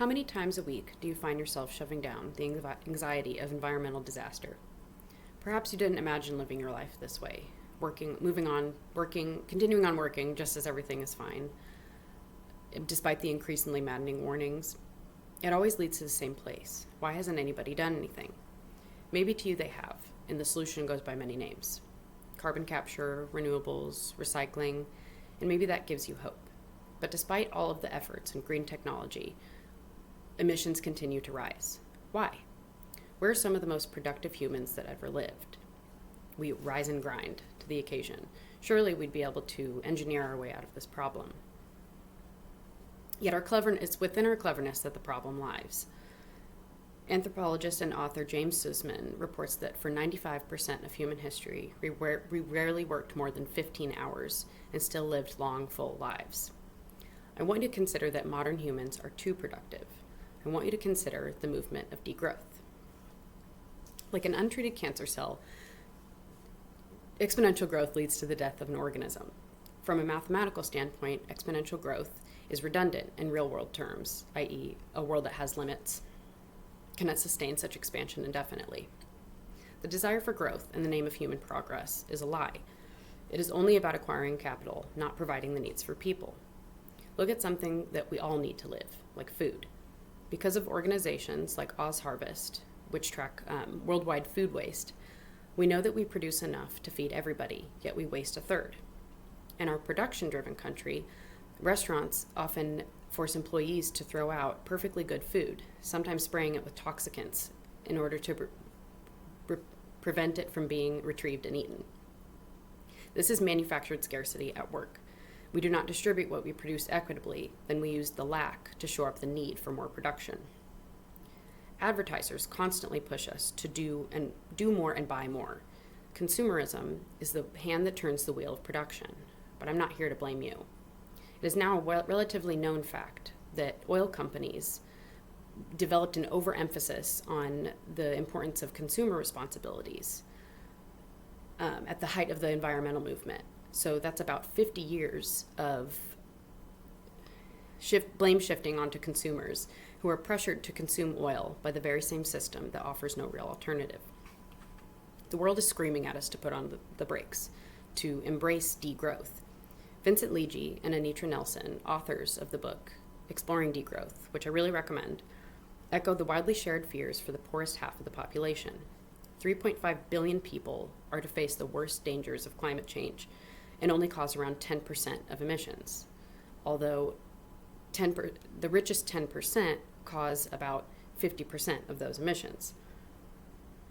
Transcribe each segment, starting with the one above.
How many times a week do you find yourself shoving down the anxiety of environmental disaster? Perhaps you didn't imagine living your life this way, continuing on working just as everything is fine, despite the increasingly maddening warnings. It always leads to the same place. Why hasn't anybody done anything? Maybe to you they have, and the solution goes by many names. Carbon capture, renewables, recycling, and maybe that gives you hope. But despite all of the efforts in green technology, emissions continue to rise. Why? We're some of the most productive humans that ever lived. We rise and grind to the occasion. Surely we'd be able to engineer our way out of this problem. Yet it's within our cleverness that the problem lies. Anthropologist and author James Sussman reports that for 95% of human history, we rarely worked more than 15 hours and still lived long, full lives. I want you to consider that modern humans are too productive. I want you to consider the movement of degrowth. Like an untreated cancer cell, exponential growth leads to the death of an organism. From a mathematical standpoint, exponential growth is redundant in real-world terms, i.e., a world that has limits cannot sustain such expansion indefinitely. The desire for growth in the name of human progress is a lie. It is only about acquiring capital, not providing the needs for people. Look at something that we all need to live, like food. Because of organizations like OzHarvest, which track worldwide food waste, we know that we produce enough to feed everybody, yet we waste a third. In our production-driven country, restaurants often force employees to throw out perfectly good food, sometimes spraying it with toxicants in order to prevent it from being retrieved and eaten. This is manufactured scarcity at work. We do not distribute what we produce equitably, then we use the lack to shore up the need for more production. Advertisers constantly push us to do more and buy more. Consumerism is the hand that turns the wheel of production, but I'm not here to blame you. It is now a relatively known fact that oil companies developed an overemphasis on the importance of consumer responsibilities at the height of the environmental movement. So that's about 50 years of blame shifting onto consumers who are pressured to consume oil by the very same system that offers no real alternative. The world is screaming at us to put on the brakes, to embrace degrowth. Vincent Leege and Anitra Nelson, authors of the book Exploring Degrowth, which I really recommend, echo the widely shared fears for the poorest half of the population. 3.5 billion people are to face the worst dangers of climate change and only cause around 10% of emissions, although the richest 10% cause about 50% of those emissions.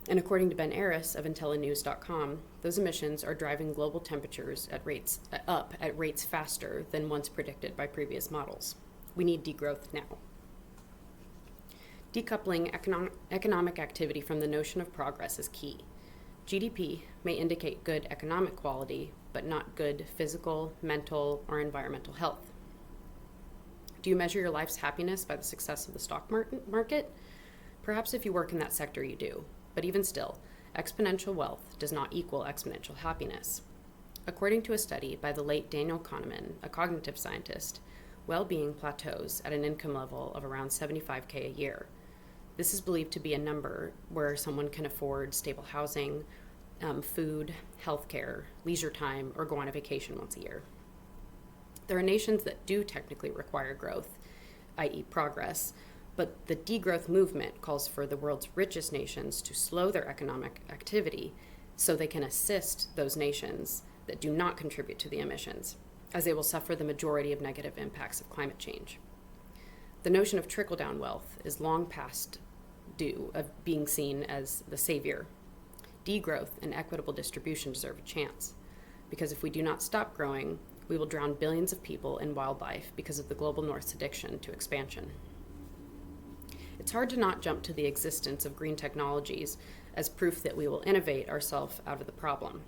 And according to Ben Aris of IntelliNews.com, those emissions are driving global temperatures up at rates faster than once predicted by previous models. We need degrowth now. Decoupling economic activity from the notion of progress is key. GDP may indicate good economic quality, but not good physical, mental, or environmental health. Do you measure your life's happiness by the success of the stock market? Perhaps if you work in that sector you do, but even still, exponential wealth does not equal exponential happiness. According to a study by the late Daniel Kahneman, a cognitive scientist, well-being plateaus at an income level of around $75K a year. This is believed to be a number where someone can afford stable housing, food, healthcare, leisure time, or go on a vacation once a year. There are nations that do technically require growth, i.e. progress, but the degrowth movement calls for the world's richest nations to slow their economic activity so they can assist those nations that do not contribute to the emissions, as they will suffer the majority of negative impacts of climate change. The notion of trickle-down wealth is long past due of being seen as the savior. Degrowth and equitable distribution deserve a chance, because if we do not stop growing, we will drown billions of people in wildlife because of the global North's addiction to expansion. It's hard to not jump to the existence of green technologies as proof that we will innovate ourselves out of the problem.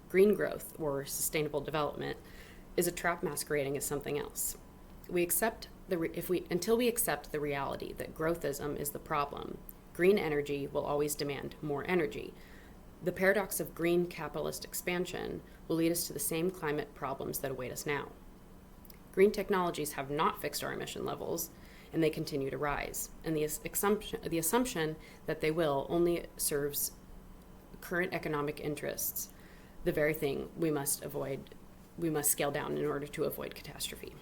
Green growth, or sustainable development, is a trap masquerading as something else. Until we accept the reality that growthism is the problem, green energy will always demand more energy. The paradox of green capitalist expansion will lead us to the same climate problems that await us now. Green technologies have not fixed our emission levels. and they continue to rise. And the assumption that they will only serves current economic interests, the very thing we must scale down in order to avoid catastrophe.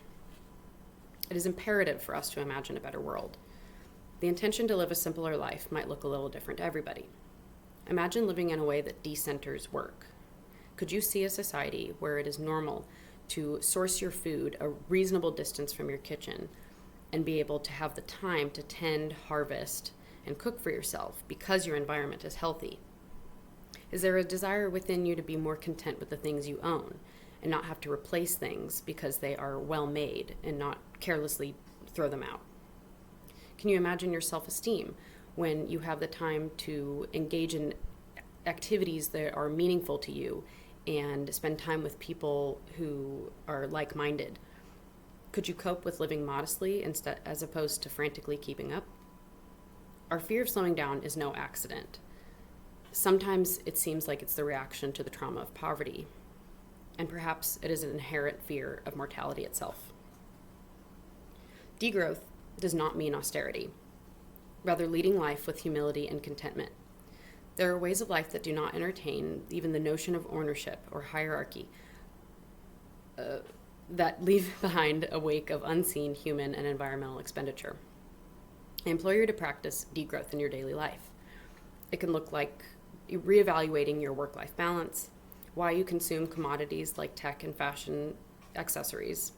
It is imperative for us to imagine a better world. The intention to live a simpler life might look a little different to everybody. Imagine living in a way that decenters work. Could you see a society where it is normal to source your food a reasonable distance from your kitchen and be able to have the time to tend, harvest, and cook for yourself because your environment is healthy? Is there a desire within you to be more content with the things you own and not have to replace things because they are well made and not carelessly throw them out? Can you imagine your self-esteem when you have the time to engage in activities that are meaningful to you and spend time with people who are like-minded? Could you cope with living modestly instead, as opposed to frantically keeping up? Our fear of slowing down is no accident. Sometimes it seems like it's the reaction to the trauma of poverty, and perhaps it is an inherent fear of mortality itself. Degrowth does not mean austerity, rather leading life with humility and contentment. There are ways of life that do not entertain even the notion of ownership or hierarchy, that leave behind a wake of unseen human and environmental expenditure. I implore you to practice degrowth in your daily life. It can look like reevaluating your work-life balance, why you consume commodities like tech and fashion accessories.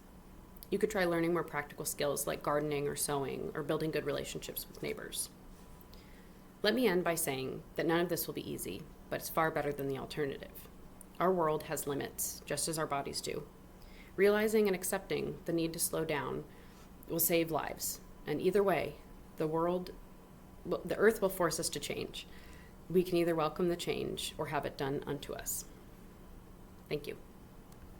You could try learning more practical skills like gardening or sewing or building good relationships with neighbors. Let me end by saying that none of this will be easy, but it's far better than the alternative. Our world has limits, just as our bodies do. Realizing and accepting the need to slow down will save lives, and either way, the earth will force us to change. We can either welcome the change or have it done unto us. Thank you.